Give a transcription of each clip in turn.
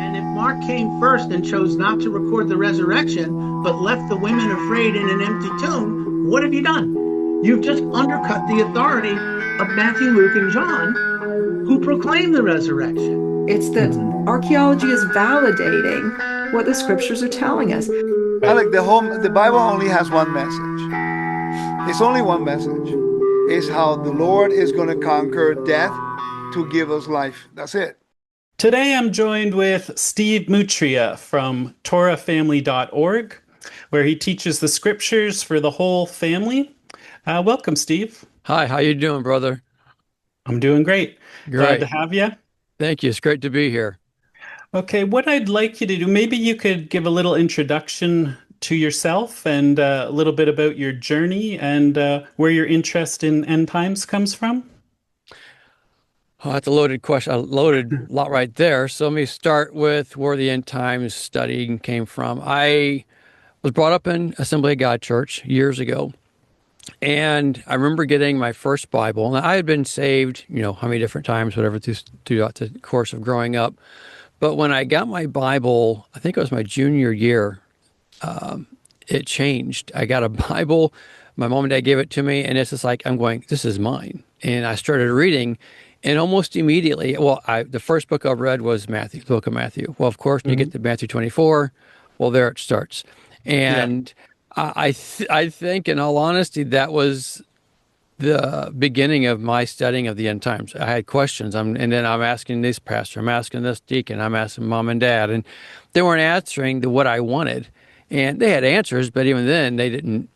And if Mark came first and chose not to record the resurrection, but left the women afraid in an empty tomb, what have you done? You've just undercut the authority of Matthew, Luke, and John, who proclaim the resurrection. It's that archaeology is validating what the scriptures are telling us. Alec, the Bible only has one message. It's only one message. It's how the Lord is going to conquer death to give us life. That's it. Today I'm joined with Steve Moutria from TorahFamily.org, where he teaches the scriptures for the whole family. Welcome, Steve. Hi, how you doing, brother? I'm doing great. Glad to have you. Thank you. It's great to be here. Okay, what I'd like you to do, maybe you could give a little introduction to yourself and a little bit about your journey and where your interest in end times comes from. Oh, that's a loaded question, a loaded lot right there. So let me start with where the end times studying came from. I was brought up in Assembly of God Church years ago. And I remember getting my first Bible. And I had been saved, how many different times, whatever, throughout the course of growing up. But when I got my Bible, I think it was my junior year, it changed. I got a Bible. My mom and dad gave it to me. And it's just like, I'm going, this is mine. And I started reading. And almost immediately, the first book I read was Matthew, the book of Matthew. Well, of course, when you get to Matthew 24, well, there it starts. And I think, in all honesty, that was the beginning of my studying of the end times. I had questions, and then I'm asking this pastor, I'm asking this deacon, I'm asking mom and dad, and they weren't answering what I wanted. And they had answers, but even then, they didn't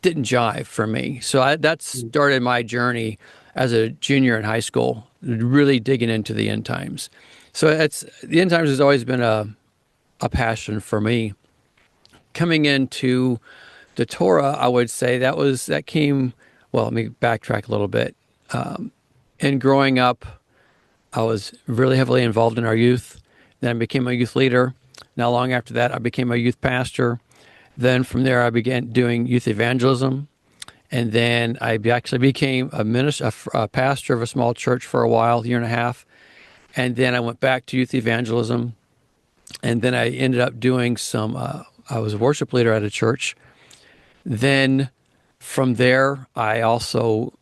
jive for me. So that started my journey as a junior in high school, really digging into the end times. So the end times has always been a passion for me. Coming into the Torah, I would say that came, let me backtrack a little bit. And growing up, I was really heavily involved in our youth. Then I became a youth leader. Not long after that, I became a youth pastor. Then from there, I began doing youth evangelism. And then I actually became a pastor of a small church for a while, a year and a half. And then I went back to youth evangelism. And then I ended up doing I was a worship leader at a church. Then from there, I also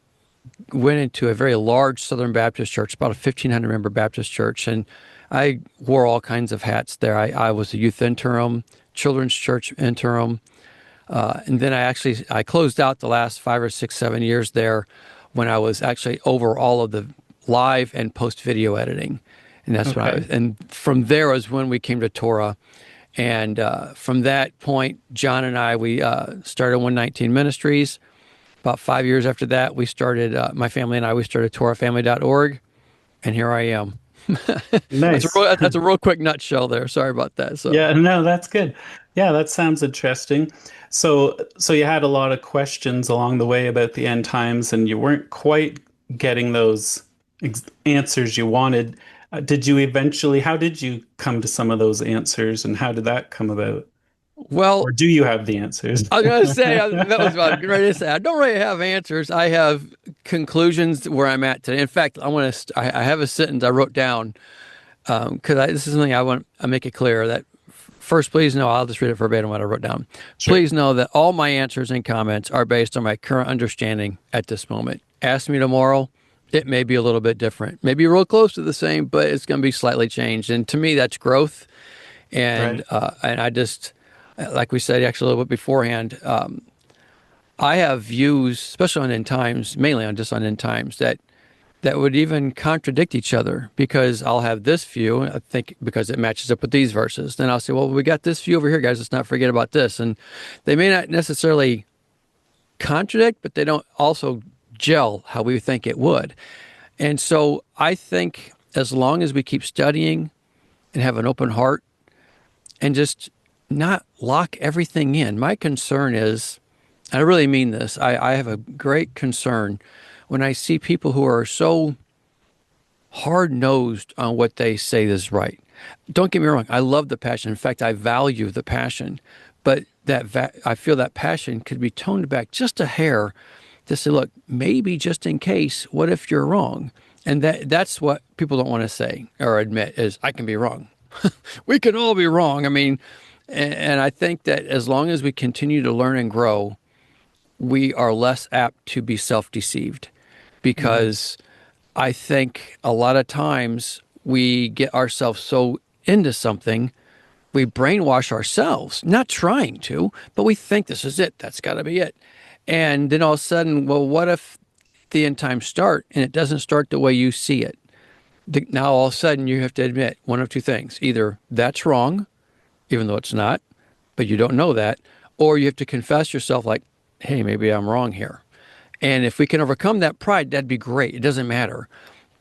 went into a very large Southern Baptist church, about a 1,500 member Baptist church. And I wore all kinds of hats there. I was a youth interim, children's church interim. And then I closed out the last 5 or 6, 7 years there when I was actually over all of the live and post video editing. And that's when and from there was when we came to Torah. And from that point, John and I, we started 119 Ministries. About 5 years after that, we started, my family and I, we started TorahFamily.org. And here I am. Nice. That's a real quick nutshell there. Sorry about that. So. Yeah, no, that's good. Yeah, that sounds interesting. So you had a lot of questions along the way about the end times, and you weren't quite getting those answers you wanted. How did you come to some of those answers, and how did that come about? Well, or do you have the answers? I was going to say, that was what I was ready to say. I don't really have answers. I have conclusions where I'm at today. In fact, I have a sentence I wrote down because this is something I make it clear that first, please know, I'll just read it verbatim what I wrote down. Sure. Please know that all my answers and comments are based on my current understanding at this moment. Ask me tomorrow, it may be a little bit different. Maybe real close to the same, but it's going to be slightly changed. And to me, that's growth. And and I just, like we said actually a little bit beforehand, I have views, especially on end times, mainly on end times, that would even contradict each other, because I'll have this view, I think, because it matches up with these verses. Then I'll say, well, we got this view over here, guys. Let's not forget about this. And they may not necessarily contradict, but they don't also gel how we think it would. And so I think as long as we keep studying and have an open heart and just not lock everything in. My concern is, and I really mean this, I have a great concern when I see people who are so hard-nosed on what they say is right. Don't get me wrong, I love the passion. In fact, I value the passion. But I feel that passion could be toned back just a hair to say, look, maybe just in case, what if you're wrong? And that's what people don't want to say or admit is, I can be wrong. We can all be wrong. I mean, and I think that as long as we continue to learn and grow, we are less apt to be self-deceived, because I think a lot of times we get ourselves so into something, we brainwash ourselves, not trying to, but we think this is it. That's got to be it. And then all of a sudden, well, what if the end times start and it doesn't start the way you see it? Now all of a sudden you have to admit one of two things: either that's wrong, even though it's not, but you don't know that, or you have to confess yourself, like, hey, maybe I'm wrong here. And if we can overcome that pride, that'd be great. It doesn't matter.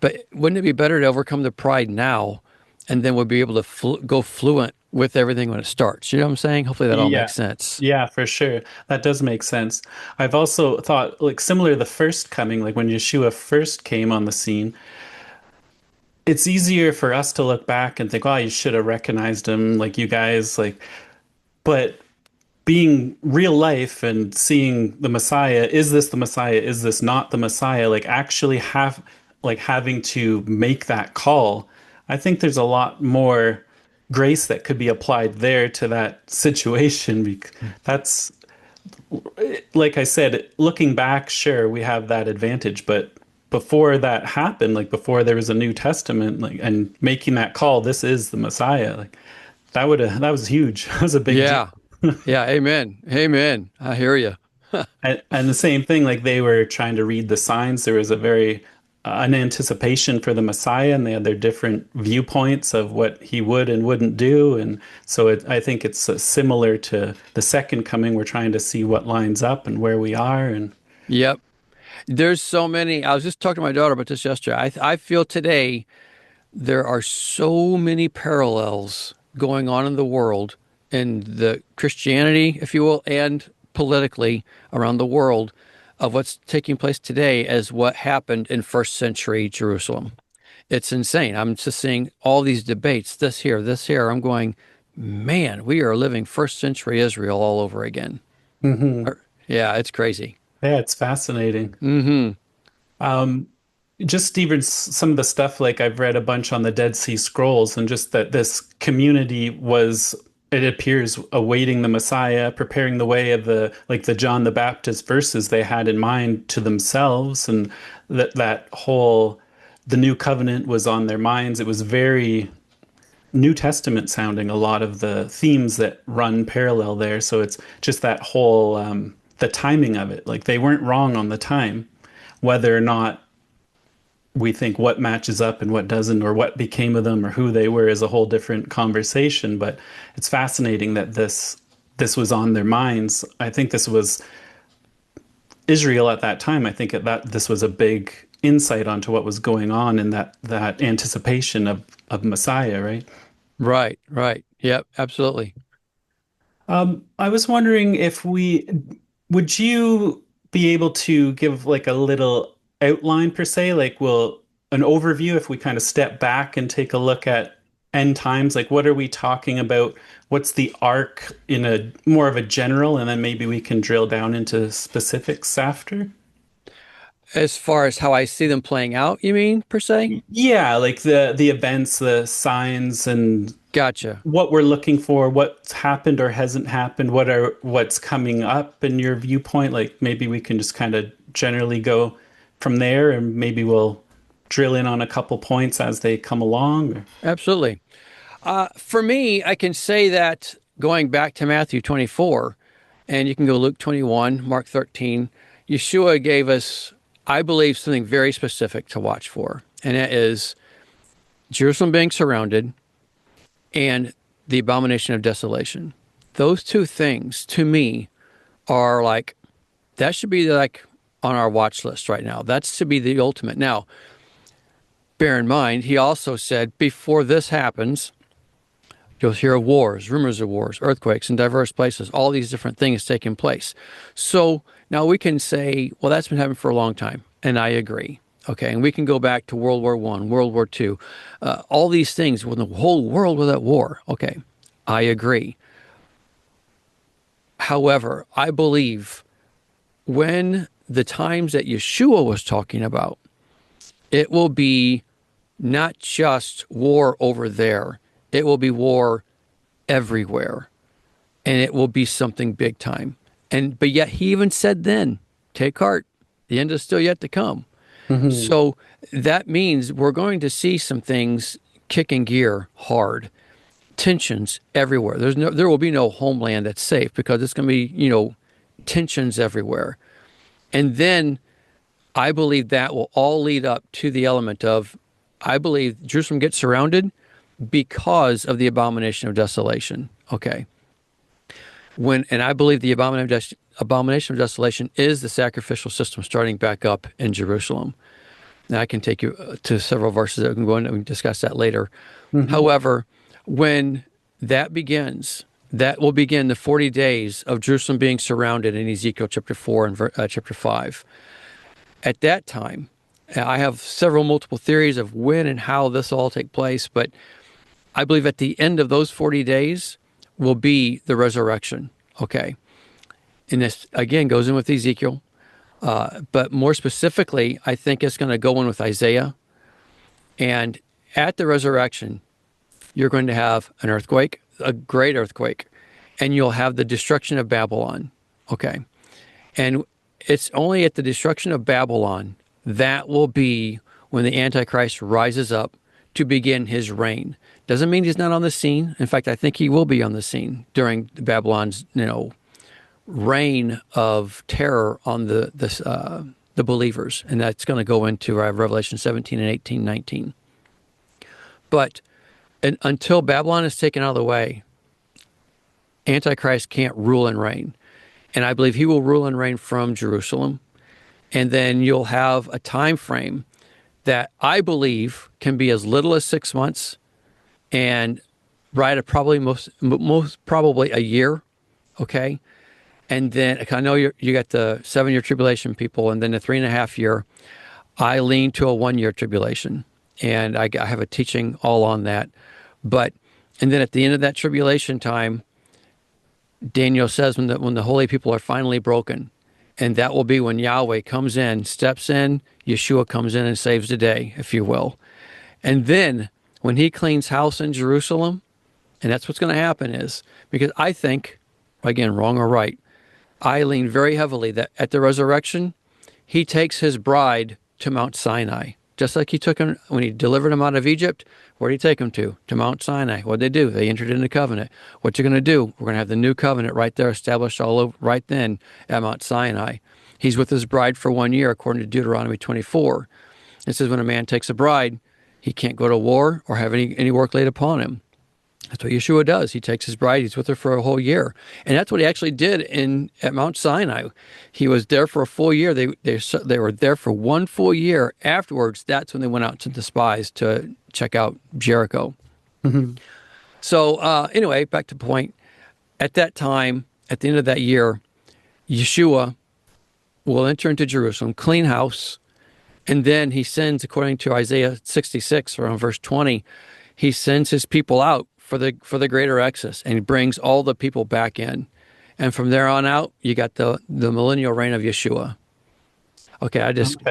But wouldn't it be better to overcome the pride now, and then we'll be able to go fluent with everything when it starts? You know what I'm saying? Hopefully that all Yeah. makes sense. Yeah, for sure. That does make sense. I've also thought, like, similar to the first coming, like when Yeshua first came on the scene, it's easier for us to look back and think, oh, you should have recognized him, like you guys, like, but being real life and seeing the Messiah, is this the Messiah? Is this not the Messiah? Like actually having to make that call. I think there's a lot more grace that could be applied there to that situation. That's, like I said, looking back, sure, we have that advantage, but before that happened, like before there was a New Testament, like, and making that call, this is the Messiah, like that was huge. That was a big deal. Yeah. Yeah. Amen. Amen. I hear you. And the same thing, like they were trying to read the signs. There was a very an anticipation for the Messiah, and they had their different viewpoints of what he would and wouldn't do. And so I think it's similar to the second coming. We're trying to see what lines up and where we are. And Yep. There's so many. I was just talking to my daughter about this yesterday. I feel today there are so many parallels going on in the world, in the Christianity, if you will, and politically around the world, of what's taking place today as what happened in first century Jerusalem. It's insane. I'm just seeing all these debates, this here, this here. I'm going, man, we are living first century Israel all over again. Yeah, it's crazy. yeah, it's fascinating. Mm-hmm. Just even some of the stuff, like I've read a bunch on the Dead Sea Scrolls, and just that this community was, it appears, awaiting the Messiah, preparing the way of the John the Baptist verses they had in mind to themselves, and that whole, the new covenant was on their minds. It was very New Testament sounding, a lot of the themes that run parallel there. So it's just that whole the timing of it. Like they weren't wrong on the time, whether or not we think what matches up and what doesn't, or what became of them, or who they were, is a whole different conversation. But it's fascinating that this was on their minds. I think this was Israel at that time. I think that this was a big insight onto what was going on in that anticipation of Messiah, right? Right, right. Yep, absolutely. I was wondering if would you be able to give like a little outline per se, like an overview, if we kind of step back and take a look at end times, like what are we talking about? What's the arc in a more of a general, and then maybe we can drill down into specifics after? As far as how I see them playing out, you mean, per se? Yeah, like the events, the signs, and Gotcha. what we're looking for, what's happened or hasn't happened, what's coming up in your viewpoint. Like maybe we can just kind of generally go from there, and maybe we'll drill in on a couple points as they come along. Absolutely. For me, I can say that going back to Matthew 24, and you can go Luke 21, Mark 13, Yeshua gave us, I believe, something very specific to watch for, and that is Jerusalem being surrounded and the abomination of desolation. Those two things, to me, are like, that should be like on our watch list right now. That's to be the ultimate. Now, bear in mind, he also said, before this happens, you'll hear of wars, rumors of wars, earthquakes in diverse places, all these different things taking place. So now we can say, well, that's been happening for a long time, and I agree. Okay, and we can go back to World War I, World War II, all these things, when the whole world was at war. Okay, I agree. However, I believe when the times that Yeshua was talking about, it will be not just war over there. it will be war everywhere, and it will be something big time. But yet he even said then, take heart, the end is still yet to come. So that means we're going to see some things kicking gear hard, tensions everywhere. There will be no homeland that's safe, because it's going to be, tensions everywhere. And then I believe that will all lead up to the element of, I believe Jerusalem gets surrounded because of the abomination of desolation. Okay. And I believe the abomination of desolation is the sacrificial system starting back up in Jerusalem. Now I can take you to several verses that we can go into and discuss that later. However, when that begins, that will begin the 40 days of Jerusalem being surrounded in Ezekiel chapter 4 and chapter 5. At that time, I have multiple theories of when and how this will all take place, but I believe at the end of those 40 days will be the resurrection. Okay. And this, again, goes in with Ezekiel. But more specifically, I think it's going to go in with Isaiah. And at the resurrection, you're going to have an earthquake, a great earthquake, and you'll have the destruction of Babylon. Okay. And it's only at the destruction of Babylon that will be when the Antichrist rises up to begin his reign. Doesn't mean he's not on the scene. In fact, I think he will be on the scene during Babylon's, reign of terror on the believers, and that's going to go into Revelation 17 and 18, 19. But until Babylon is taken out of the way, Antichrist can't rule and reign. And I believe he will rule and reign from Jerusalem. And then you'll have a time frame that I believe can be as little as 6 months, and right at probably most probably a year. Okay. And then I know you got the 7-year tribulation people, and then the 3.5 year. I lean to a 1-year tribulation, and I have a teaching all on that. And then at the end of that tribulation time, Daniel says when the holy people are finally broken, and that will be when Yahweh comes in, steps in, Yeshua comes in and saves the day, if you will. And then when he cleans house in Jerusalem, and that's what's going to happen is, because I think, again, wrong or right, I lean very heavily that at the resurrection, he takes his bride to Mount Sinai. Just like he took him when he delivered him out of Egypt, where did he take him to? To Mount Sinai. What did they do? They entered into covenant. What you're going to do? We're going to have the new covenant right there established all over right then at Mount Sinai. He's with his bride for 1 year, according to Deuteronomy 24. It says when a man takes a bride, he can't go to war or have any work laid upon him. That's what Yeshua does. He takes his bride. He's with her for a whole year. And that's what he actually did at Mount Sinai. He was there for a full year. They were there for 1 full year. Afterwards, that's when they went out to the spies to check out Jericho. So anyway, back to the point. At that time, at the end of that year, Yeshua will enter into Jerusalem, clean house, and then he sends, according to Isaiah 66, around verse 20, he sends his people out for the greater exodus, and he brings all the people back in. And from there on out, you got the millennial reign of Yeshua. Okay,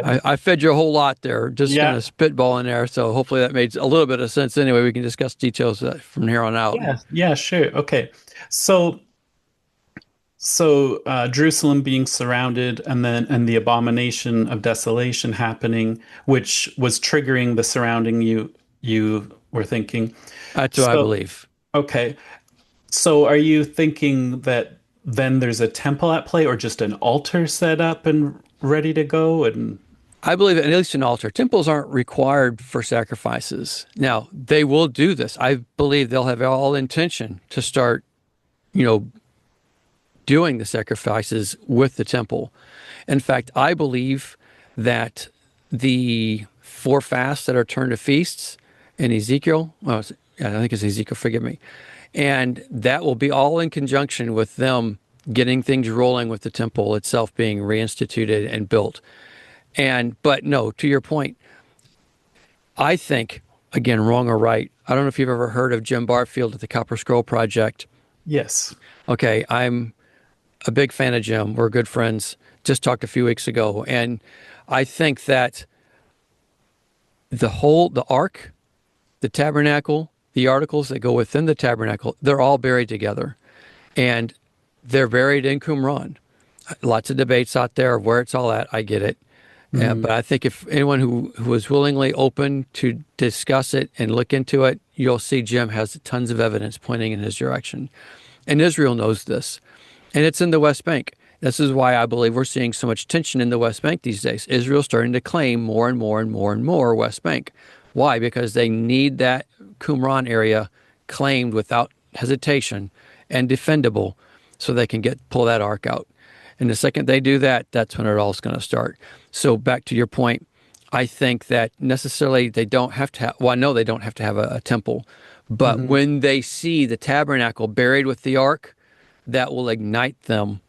I fed you a whole lot there, just kind of spitball in there. So hopefully that made a little bit of sense. Anyway, we can discuss details from here on out. Yeah, sure. Okay. So Jerusalem being surrounded, and the abomination of desolation happening, which was triggering the surrounding you were thinking. That's what I believe. Okay. So are you thinking that then there's a temple at play, or just an altar set up and ready to go? And I believe at least an altar. Temples aren't required for sacrifices. Now, they will do this. I believe they'll have all intention to start, doing the sacrifices with the temple. In fact, I believe that the 4 fasts that are turned to feasts in Ezekiel, I think it's Ezekiel, forgive me, and that will be all in conjunction with them getting things rolling with the temple itself being reinstituted and built. But no, to your point, I think, again, wrong or right, I don't know if you've ever heard of Jim Barfield at the Copper Scroll Project. yes. Okay, I'm a big fan of Jim. We're good friends. Just talked a few weeks ago. And I think that the ark, the tabernacle, the articles that go within the tabernacle, they're all buried together. And they're buried in Qumran. Lots of debates out there of where it's all at. I get it. But I think if anyone who is willingly open to discuss it and look into it, you'll see Jim has tons of evidence pointing in his direction. And Israel knows this. And it's in the West Bank. This is why I believe we're seeing so much tension in the West Bank these days. Israel's starting to claim more and more and more and more West Bank. Why? Because they need that Qumran area claimed without hesitation and defendable so they can pull that ark out. And the second they do that, that's when it all's going to start. So back to your point, I think that necessarily they don't have to have, well, I know they don't have to have a temple, but when they see the tabernacle buried with the ark, that will ignite them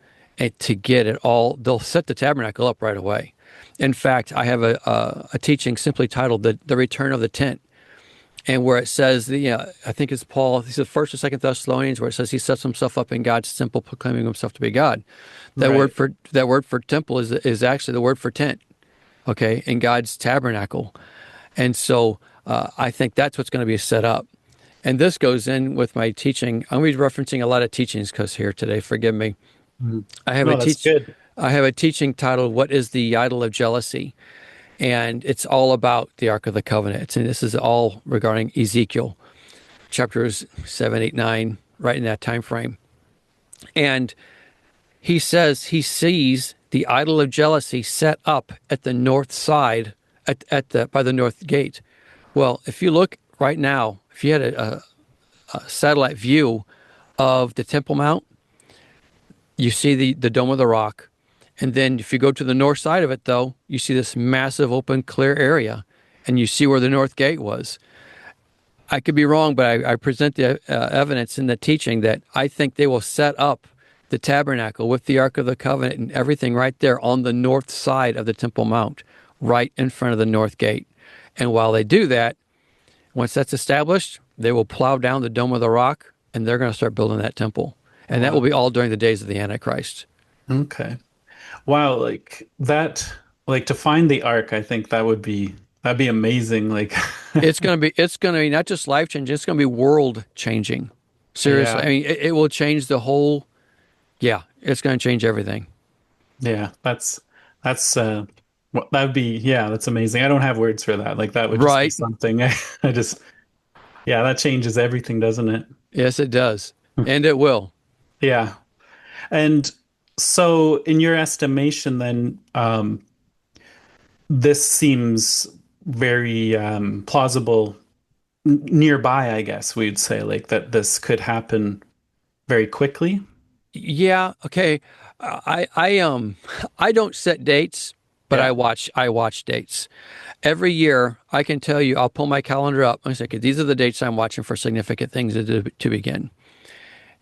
to get it all. They'll set the tabernacle up right away. In fact, I have a teaching simply titled the Return of the Tent. And where it says, I think it's Paul, he said 1st or 2nd Thessalonians, where it says he sets himself up in God's temple, proclaiming himself to be God. That word for temple is actually the word for tent, okay, in God's tabernacle. And so I think that's what's going to be set up. And this goes in with my teaching. I'm going to be referencing a lot of teachings because here today, forgive me. I have a teaching titled, What is the Idol of Jealousy? And it's all about the Ark of the Covenant. And this is all regarding Ezekiel, chapters 7, 8, 9, right in that time frame. And he says he sees the idol of jealousy set up at the north side, by the north gate. Well, if you look right now, if you had a satellite view of the Temple Mount, you see the Dome of the Rock. And then if you go to the north side of it, though, you see this massive open, clear area, and you see where the north gate was. I could be wrong, but I present the evidence in the teaching that I think they will set up the tabernacle with the Ark of the Covenant and everything right there on the north side of the Temple Mount, right in front of the north gate. And while they do that, once that's established, they will plow down the Dome of the Rock, and they're going to start building that temple. And that will be all during the days of the Antichrist. Okay. Wow, like that, like to find the ark, I think that'd be amazing. Like it's going to be not just life changing, it's going to be world changing. Seriously. Yeah. I mean, it will change the whole, it's going to change everything. Yeah, that's that would be, that's amazing. I don't have words for that. Like that would just be something. That changes everything, doesn't it? Yes, it does. And it will. Yeah. And so in your estimation, then, this seems very plausible nearby, I guess we'd say, like that this could happen very quickly. Yeah. Okay. I don't set dates, but I watch dates. Every year, I can tell you, I'll pull my calendar up and say, okay, these are the dates I'm watching for significant things to begin.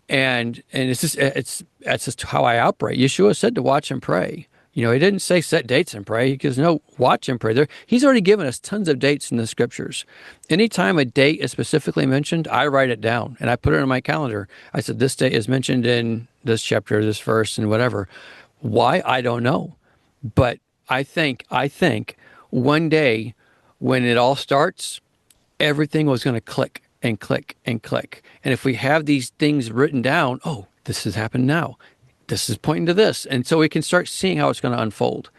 And it's just how I operate. Yeshua said to watch and pray. He didn't say set dates and pray. He goes, no, watch and pray. He's already given us tons of dates in the scriptures. Anytime a date is specifically mentioned, I write it down and I put it on my calendar. I said, this date is mentioned in this chapter, this verse, and whatever. Why? I don't know. But I think one day when it all starts, everything was going to click and click and click. And if we have these things written down, oh, this has happened now. This is pointing to this. And so we can start seeing how it's going to unfold.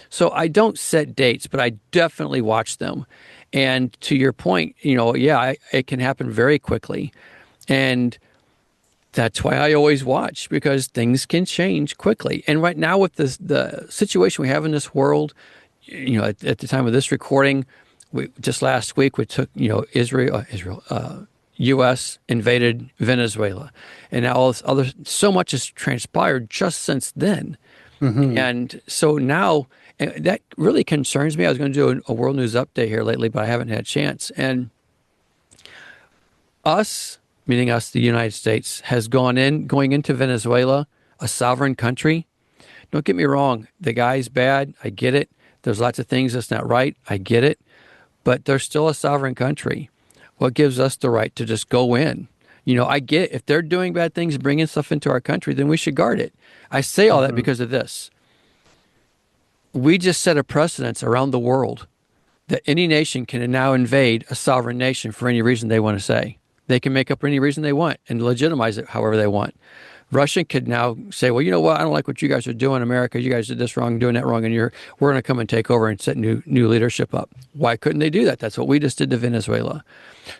So I don't set dates, but I definitely watch them. And to your point, it can happen very quickly. And that's why I always watch, because things can change quickly. And right now with the situation we have in this world, at the time of this recording, just last week we took, U.S. invaded Venezuela, and now all this so much has transpired just since then. And so now, and that really concerns me. I was going to do a world news update here lately, but I haven't had a chance. And us, meaning us, the United States, has going into Venezuela, a sovereign country. Don't get me wrong, the guy's bad. I get it. There's lots of things that's not right. I get it. But they're still a sovereign country. What gives us the right to just go in? I get if they're doing bad things, bringing stuff into our country, then we should guard it. I say all that because of this. We just set a precedence around the world that any nation can now invade a sovereign nation for any reason they want to say. They can make up any reason they want and legitimize it however they want. Russia could now say, well, you know what? I don't like what you guys are doing, America. You guys did this wrong, doing that wrong, and we're going to come and take over and set new leadership up. Why couldn't they do that? That's what we just did to Venezuela.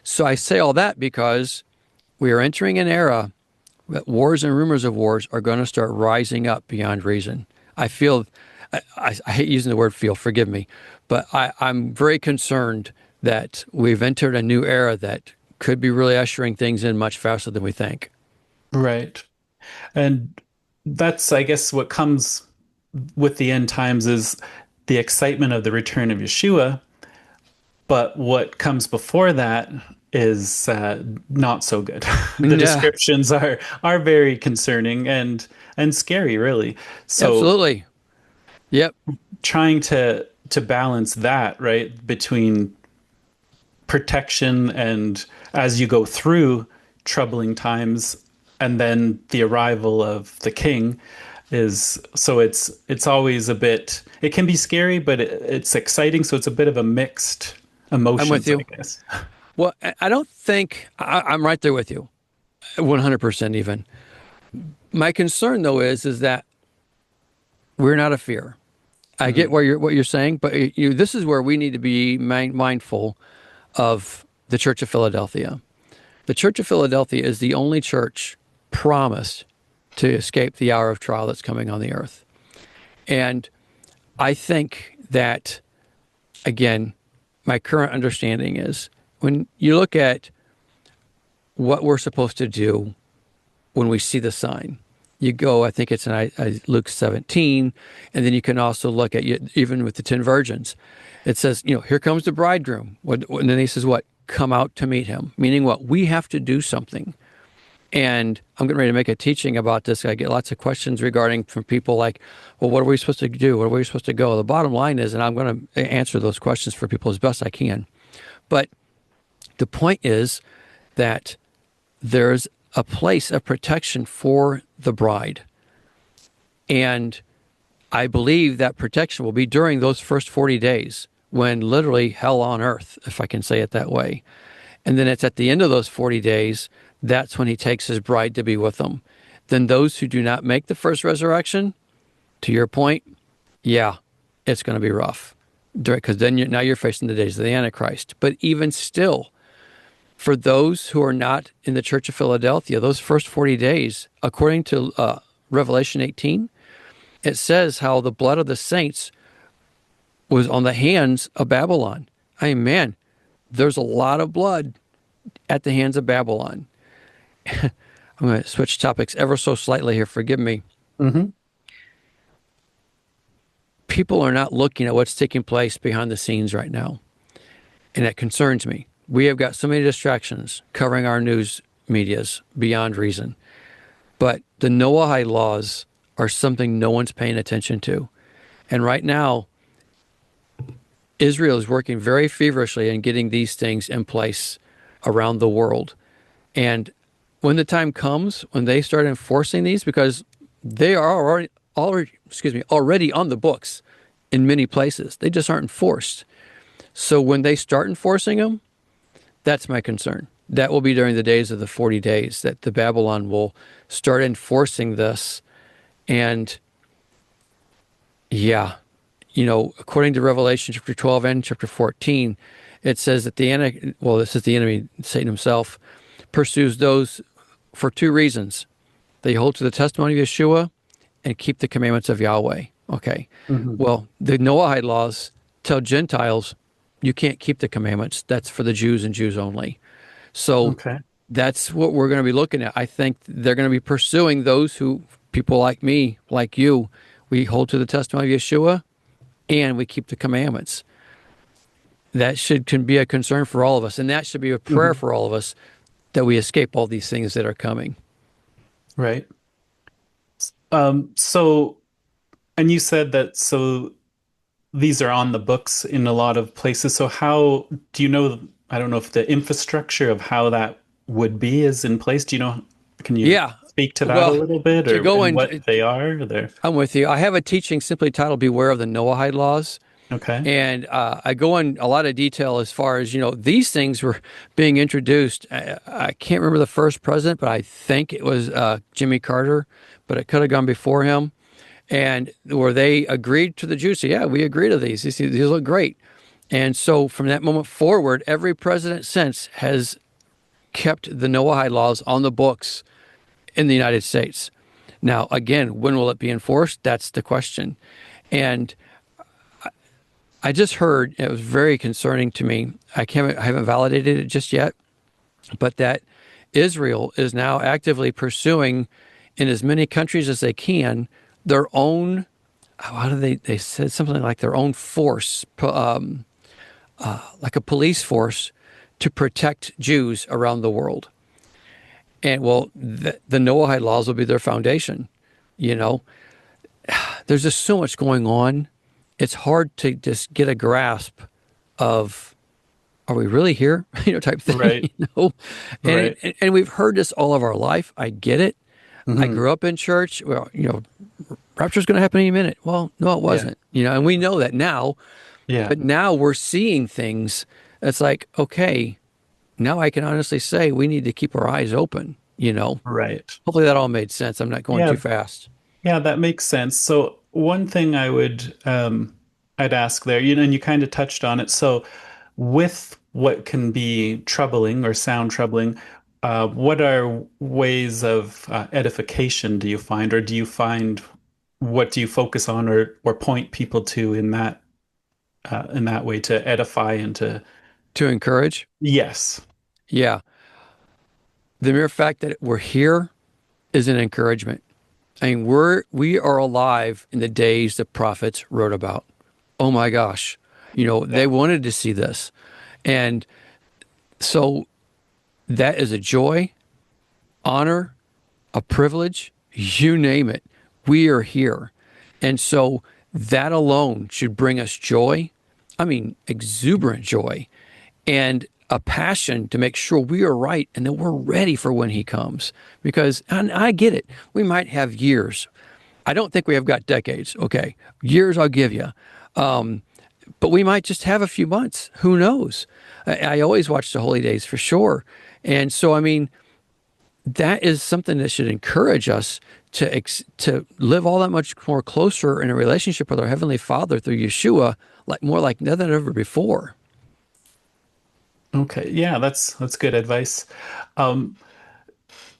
So I say all that because we are entering an era that wars and rumors of wars are going to start rising up beyond reason. I feel, I hate using the word feel, forgive me, but I'm very concerned that we've entered a new era that could be really ushering things in much faster than we think. Right. And that's, I guess, what comes with the end times is the excitement of the return of Yeshua. But what comes before that is not so good. The descriptions are very concerning and scary, really. So absolutely. Yep. Trying to balance that, right, between protection and as you go through troubling times and then the arrival of the king is, so it's always a bit, it can be scary, but it's exciting. So it's a bit of a mixed emotions, I'm with you. I guess. Well, I don't think I'm right there with you, 100% even. My concern though is that we're not a fear. I get what you're saying, but this is where we need to be mindful of the Church of Philadelphia. The Church of Philadelphia is the only church promised to escape the hour of trial that's coming on the earth. And I think that, again, my current understanding is when you look at what we're supposed to do when we see the sign, you go, I think it's in Luke 17, and then you can also look at, even with the 10 virgins, it says, here comes the bridegroom. And then he says, what? Come out to meet him. Meaning what? We have to do something. And I'm getting ready to make a teaching about this. I get lots of questions regarding from people like, well, what are we supposed to do? Where are we supposed to go? The bottom line is, and I'm going to answer those questions for people as best I can. But the point is that there's a place of protection for the bride. And I believe that protection will be during those first 40 days when literally hell on earth, if I can say it that way. And then it's at the end of those 40 days, that's when he takes his bride to be with him. Then those who do not make the first resurrection, to your point, yeah, it's going to be rough. Because then now you're facing the days of the Antichrist. But even still, for those who are not in the Church of Philadelphia, those first 40 days, according to Revelation 18, it says how the blood of the saints was on the hands of Babylon. I mean, man, there's a lot of blood at the hands of Babylon. I'm going to switch topics ever so slightly here. Forgive me. Mm-hmm. People are not looking at what's taking place behind the scenes right now. And it concerns me. We have got so many distractions covering our news medias beyond reason. But the Noahide laws are something no one's paying attention to. And right now, Israel is working very feverishly in getting these things in place around the world. And when the time comes, when they start enforcing these, because they are already on the books in many places, they just aren't enforced. So when they start enforcing them, that's my concern. That will be during the days of the 40 days that the Babylon will start enforcing this. And yeah, according to Revelation chapter 12 and chapter 14, it says that this is the enemy, Satan himself, pursues those for two reasons. They hold to the testimony of Yeshua and keep the commandments of Yahweh. Okay. Mm-hmm. Well, the Noahide laws tell Gentiles you can't keep the commandments. That's for the Jews and Jews only. So that's what we're going to be looking at. I think they're going to be pursuing those who, people like me, like you, we hold to the testimony of Yeshua and we keep the commandments. That can be a concern for all of us. And that should be a prayer for all of us that we escape all these things that are coming. Right. And you said that, so these are on the books in a lot of places. So how do you know, I don't know if the infrastructure of how that would be is in place. Do you know, can you speak to that a little bit, or what they are? I'm with you. I have a teaching simply titled Beware of the Noahide Laws. Okay. And I go in a lot of detail as far as, these things were being introduced. I can't remember the first president, but I think it was Jimmy Carter, but it could have gone before him. And where they agreed to the Jews, so yeah, we agree to these. These look great. And so from that moment forward, every president since has kept the Noahide laws on the books in the United States. Now, again, when will it be enforced? That's the question. And I just heard, it was very concerning to me. I haven't validated it just yet, but that Israel is now actively pursuing in as many countries as they can their own, how do they said something like their own force, like a police force to protect Jews around the world. And well, the Noahide laws will be their foundation. There's just so much going on. It's hard to just get a grasp of, are we really here? Type thing. Right. And, Right. and we've heard this all of our life. I get it. I Mm-hmm. grew up in church. Well, rapture's going to happen any minute. Well, no, it wasn't. And we know that now. Yeah. But now we're seeing things. It's like, okay, now I can honestly say we need to keep our eyes open. Right. Hopefully that all made sense. I'm not going Yeah. too fast. Yeah, that makes sense. So one thing I'd ask there, and you kind of touched on it. So with what can be troubling or sound troubling, what are ways of edification do you find, or do you find, what do you focus on or point people to in that way to edify and to, To encourage? yes. Yeah. The mere fact that we're here is an encouragement. I mean, we are alive in the days the prophets wrote about. Oh my gosh. They wanted to see this. And so that is a joy, honor, a privilege, you name it. We are here. And so that alone should bring us joy. I mean, exuberant joy and a passion to make sure we are right and that we're ready for when he comes. Because, and I get it, we might have years. I don't think we have got decades. Okay, years I'll give you. But we might just have a few months. Who knows? I always watch the holy days for sure. And so, I mean, that is something that should encourage us to live all that much more closer in a relationship with our Heavenly Father through Yeshua, more like nothing ever before. Okay. Yeah, that's good advice. Um,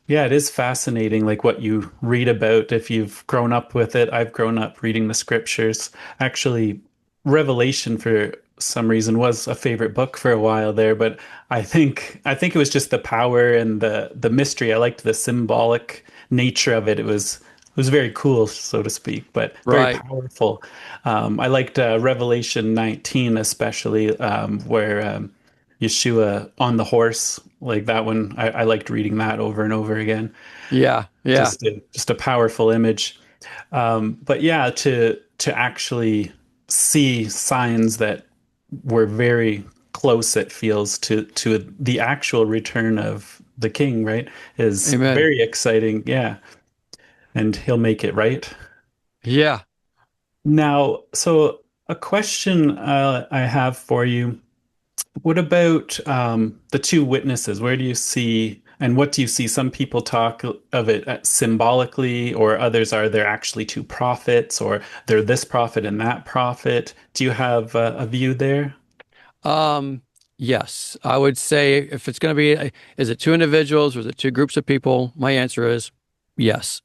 Yeah, it is fascinating, like what you read about if you've grown up with it. I've grown up reading the scriptures. Actually, Revelation for some reason was a favorite book for a while there, but I think it was just the power and the mystery. I liked the symbolic nature of it. It was very cool, so to speak, but very Right. powerful. I liked Revelation 19 especially, where Yeshua on the horse, like that one. I liked reading that over and over again. Yeah. Yeah. Just a powerful image. But yeah, to actually see signs that were very close, it feels to the actual return of the King, right, is Amen. very exciting. Yeah, and he'll make it right. Yeah. Now, so a question I have for you. What about the two witnesses? Where do you see, and what do you see? Some people talk of it symbolically, or others are there actually two prophets, or they're this prophet and that prophet. Do you have a view there? Yes, I would say if it's going to be, is it two individuals or is it two groups of people? My answer is yes.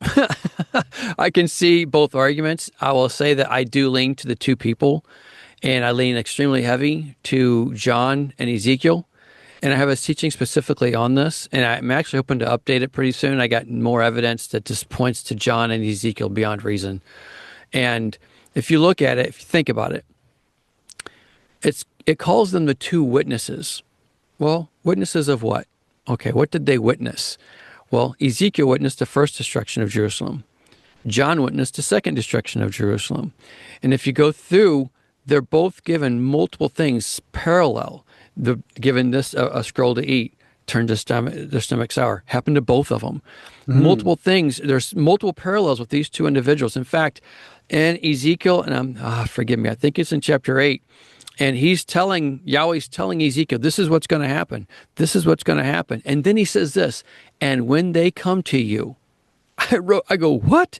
I can see both arguments. I will say that I do lean to the two people, and I lean extremely heavy to John and Ezekiel. And I have a teaching specifically on this, and I'm actually hoping to update it pretty soon. I got more evidence that just points to John and Ezekiel beyond reason. And if you look at it, if you think about it, it calls them the two witnesses. Well, witnesses of what? Okay, what did they witness? Well, Ezekiel witnessed the first destruction of Jerusalem. John witnessed the second destruction of Jerusalem. And if you go through, they're both given multiple things parallel. They're given this a scroll to eat. turned their stomach sour. Happened to both of them. Multiple things. There's multiple parallels with these two individuals. In fact, in Ezekiel, and forgive me, I think it's in chapter 8, and Yahweh's telling Ezekiel, this is what's going to happen. This is what's going to happen. And then he says this, and when they come to you, I go, what?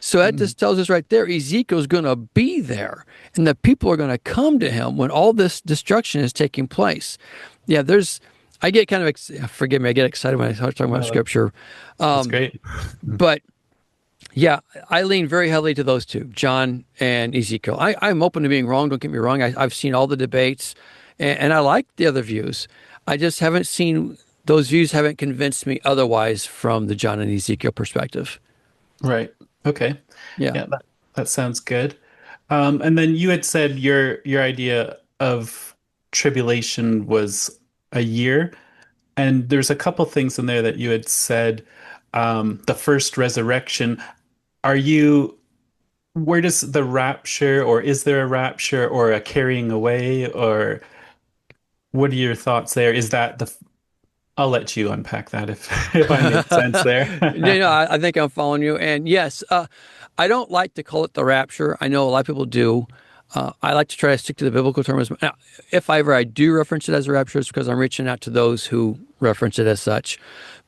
So that just tells us right there, Ezekiel's going to be there, and the people are going to come to him when all this destruction is taking place. Yeah, I get kind of, forgive me, I get excited when I start talking about Scripture. That's great. But yeah, I lean very heavily to those two, John and Ezekiel. I'm open to being wrong, don't get me wrong. I've seen all the debates, and I like the other views. I just haven't seen, those views haven't convinced me otherwise from the John and Ezekiel perspective. Right. Okay. Yeah. That sounds good. And then you had said your idea of tribulation was a year, and there's a couple things in there that you had said. The first resurrection. Where does the rapture, or is there a rapture or a carrying away, or what are your thoughts there? Is that I'll let you unpack that if I make sense there. I think I'm following you. And yes, I don't like to call it the rapture. I know a lot of people do. I like to try to stick to the biblical terms. Now, if I do reference it as a rapture, it's because I'm reaching out to those who reference it as such.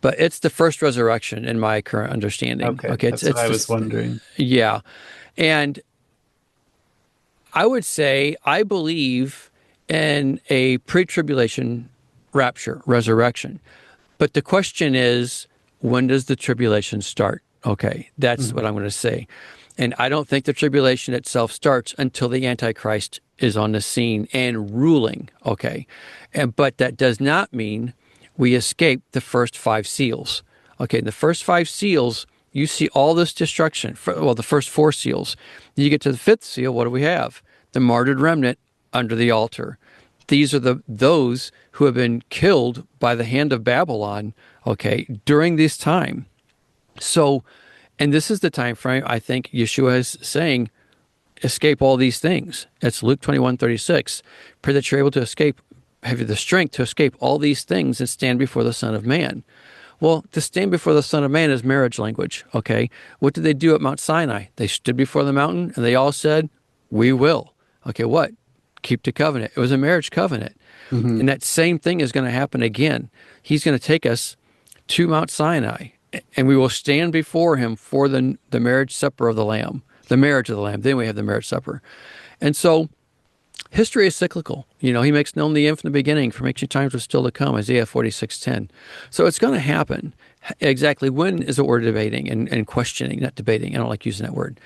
But it's the first resurrection in my current understanding. Okay, that's what I was wondering. Yeah. And I would say I believe in a pre-tribulation rapture, resurrection. But the question is, when does the tribulation start? Okay, that's what I'm going to say. And I don't think the tribulation itself starts until the Antichrist is on the scene and ruling. Okay, but that does not mean we escape the first 5 seals. Okay, the first 5 seals, you see all this destruction. The first 4 seals. You get to the 5th seal, what do we have? The martyred remnant under the altar. These are those who have been killed by the hand of Babylon, okay, during this time. So, and this is the time frame I think Yeshua is saying, escape all these things. It's Luke 21:36. Pray that you're able to escape, have the strength to escape all these things and stand before the Son of Man. Well, to stand before the Son of Man is marriage language, okay? What did they do at Mount Sinai? They stood before the mountain and they all said, we will. Okay, what? Keep the covenant. It was a marriage covenant. And that same thing is going to happen again. He's going to take us to Mount Sinai, and we will stand before him for the marriage supper of the Lamb, the marriage of the Lamb. Then we have the marriage supper. And so history is cyclical. He makes known the end from the beginning, from ancient times was still to come, Isaiah 46:10. So it's going to happen. Exactly when is what we're debating and questioning, not debating. I don't like using that word.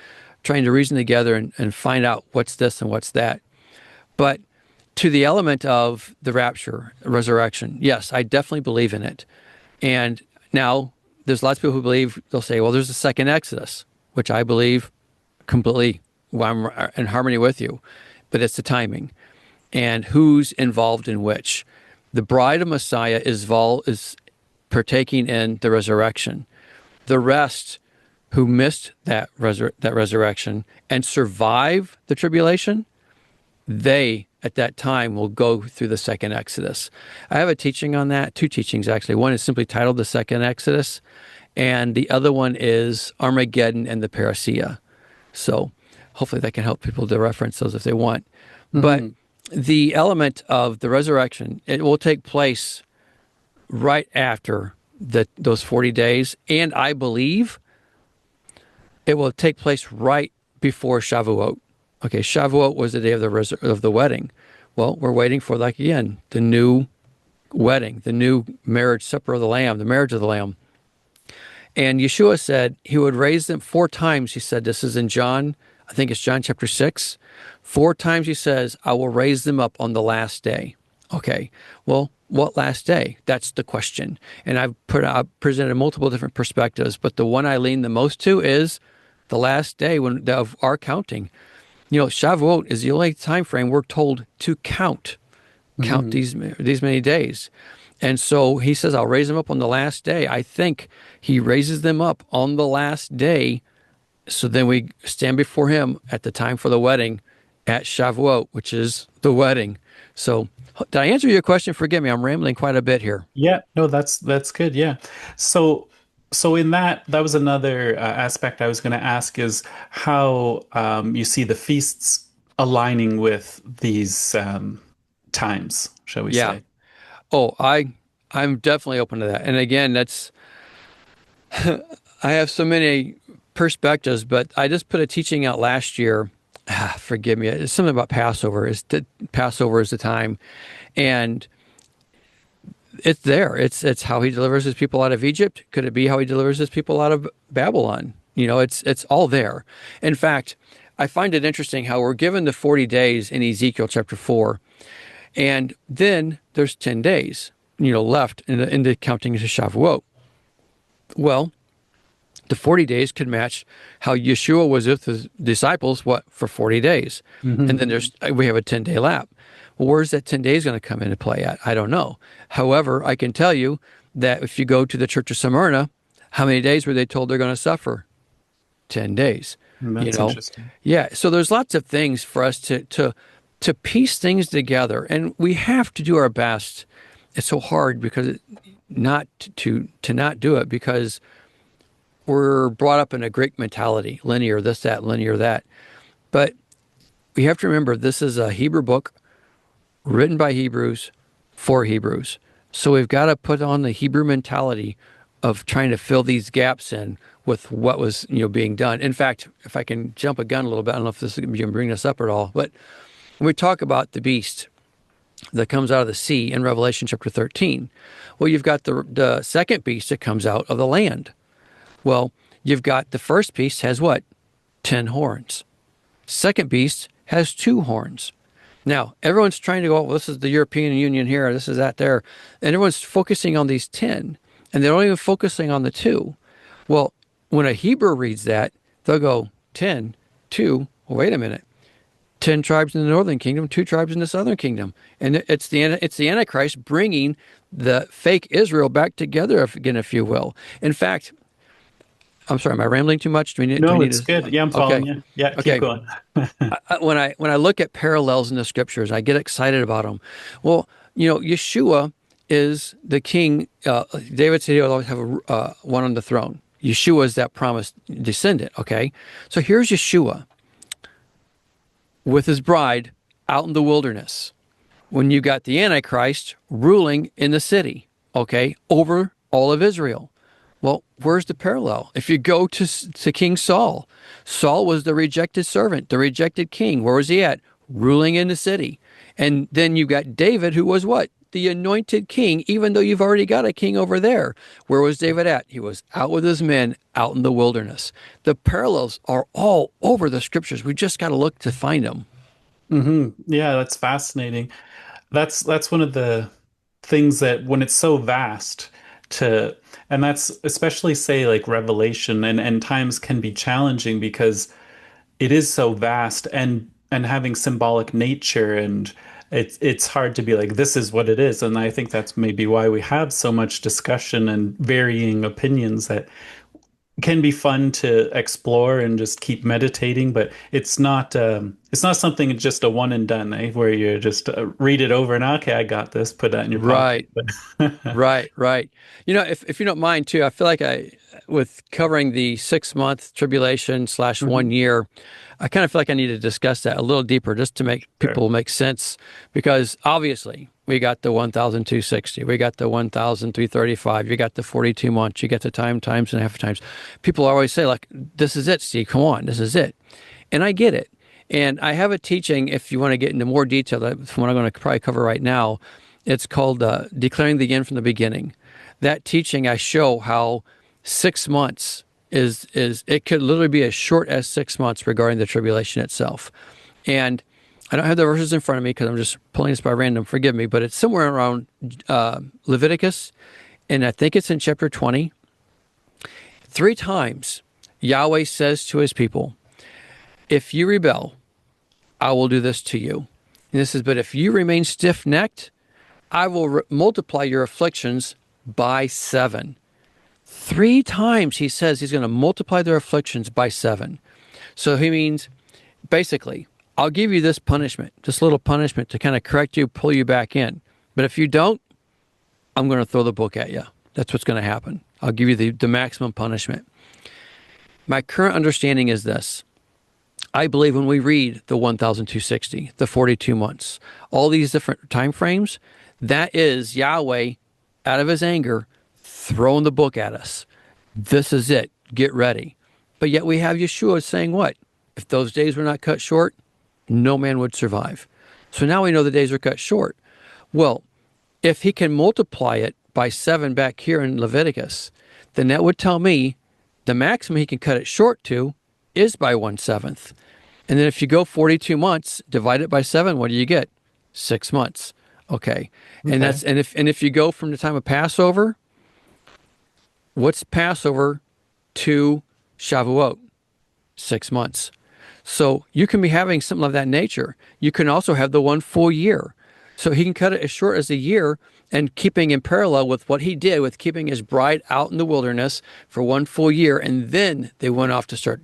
Trying to reason together and find out what's this and what's that. But to the element of the rapture, resurrection, yes, I definitely believe in it. And now there's lots of people who believe, they'll say, well, there's a second Exodus, which I believe completely, I'm in harmony with you, but it's the timing and who's involved in which. The bride of Messiah is partaking in the resurrection. The rest who missed that resurrection and survive the tribulation, they at that time will go through the second Exodus. I have a teaching on that, 2 teachings actually. One is simply titled The Second Exodus, and the other one is Armageddon and the Parousia. So hopefully that can help people to reference those if they want. But the element of the resurrection, it will take place right after those 40 days, and I believe it will take place right before Shavuot. Okay, Shavuot was the day of the wedding. Well, we're waiting for, the new wedding, the new marriage supper of the Lamb, the marriage of the Lamb. And Yeshua said he would raise them 4 times. He said, this is in John, I think it's John chapter 6. 4 times he says, I will raise them up on the last day. Okay, well, what last day? That's the question. And I've presented multiple different perspectives, but the one I lean the most to is the last day of our counting. Shavuot is the only time frame we're told to count these many days. And so he says, I'll raise them up on the last day. I think he raises them up on the last day. So then we stand before him at the time for the wedding at Shavuot, which is the wedding. So Did I answer your question? Forgive me, I'm rambling quite a bit here. Yeah, no, that's good. Yeah. So in that was another aspect I was going to ask is how you see the feasts aligning with these times, shall we Yeah. say? Oh, I'm definitely open to that. And again, that's I have so many perspectives, but I just put a teaching out last year. Forgive me. It's something about Passover. Passover is the time, and it's there. It's how he delivers his people out of Egypt. Could it be how he delivers his people out of Babylon? It's all there. In fact, I find it interesting how we're given the 40 days in Ezekiel chapter 4, and then there's 10 days, left in the counting to Shavuot. Well, the 40 days could match how Yeshua was with his disciples, for 40 days. And then we have a 10-day lap. Well, where's that 10 days going to come into play at? I don't know. However, I can tell you that if you go to the church of Smyrna, how many days were they told they're going to suffer? 10 days. That's interesting. Yeah. So there's lots of things for us to piece things together, and we have to do our best. It's so hard because not to not do it, because we're brought up in a Greek mentality, linear this, that, linear that. But we have to remember this is a Hebrew book written by Hebrews for Hebrews. So we've got to put on the Hebrew mentality of trying to fill these gaps in with what was being done. In fact, if I can jump a gun a little bit, I don't know if this is going to bring this up at all, but when we talk about the beast that comes out of the sea in Revelation chapter 13, well, you've got the second beast that comes out of the land. Well, you've got the first beast has what? 10 horns. Second beast has 2 horns. Now, everyone's trying to go, well, this is the European Union here, this is that there. And everyone's focusing on these 10, and they're not even focusing on the 2. Well, when a Hebrew reads that, they'll go, 10, 2, well, wait a minute. 10 tribes in the northern kingdom, 2 tribes in the southern kingdom. And it's the Antichrist bringing the fake Israel back together again, if you will. In fact, I'm sorry, am I rambling too much? No, it's good. Yeah, I'm following you. Yeah, keep going. When I look at parallels in the scriptures, I get excited about them. Well, Yeshua is the king. David said he'll always have one on the throne. Yeshua is that promised descendant, okay? So here's Yeshua with his bride out in the wilderness. When you got the Antichrist ruling in the city, okay, over all of Israel. Well, where's the parallel? If you go to King Saul, Saul was the rejected servant, the rejected king. Where was he at? Ruling in the city. And then you got David, who was what? The anointed king, even though you've already got a king over there. Where was David at? He was out with his men out in the wilderness. The parallels are all over the scriptures. We just got to look to find them. Yeah, that's fascinating. That's one of the things that when it's so vast and that's especially say like Revelation and times can be challenging because it is so vast and having symbolic nature, and it's hard to be like this is what it is. And I think that's maybe why we have so much discussion and varying opinions that can be fun to explore and just keep meditating, but it's not something just a one and done, where you just read it over and okay, I got this, put that in your pocket. Right. If you don't mind too, I feel like with covering the 6-month tribulation / 1 year, I kind of feel like I need to discuss that a little deeper just to make people make sense, because obviously we got the 1,260, we got the 1,335, you got the 42 months, you got the times and a half times. People always say like, this is it, Steve, come on, this is it. And I get it. And I have a teaching, if you want to get into more detail, that's what I'm going to probably cover right now. It's called Declaring the End from the Beginning. That teaching, I show how 6 months is it could literally be as short as 6 months regarding the tribulation itself. And I don't have the verses in front of me because I'm just pulling this by random, forgive me, but it's somewhere around Leviticus, and I think it's in chapter 20. 3 times Yahweh says to his people, if you rebel, I will do this to you. And this is, but if you remain stiff-necked, I will multiply your afflictions by 7. 3 times he says he's going to multiply their afflictions by 7. So he means, basically, I'll give you this punishment, this little punishment to kind of correct you, pull you back in. But if you don't, I'm going to throw the book at you. That's what's going to happen. I'll give you the maximum punishment. My current understanding is this. I believe when we read the 1,260, the 42 months, all these different time frames, that is Yahweh, out of his anger, throwing the book at us. This is it. Get ready. But yet we have Yeshua saying what? If those days were not cut short, no man would survive. So now we know the days are cut short. Well, if he can multiply it by 7 back here in Leviticus, then that would tell me the maximum he can cut it short to is by 1/7. And then if you go 42 months, divide it by 7, what do you get? 6 months. Okay. And if you go from the time of Passover, what's Passover to Shavuot? 6 months. So you can be having something of that nature. You can also have the 1 full year. So he can cut it as short as a year, and keeping in parallel with what he did with keeping his bride out in the wilderness for 1 full year. And then they went off to start,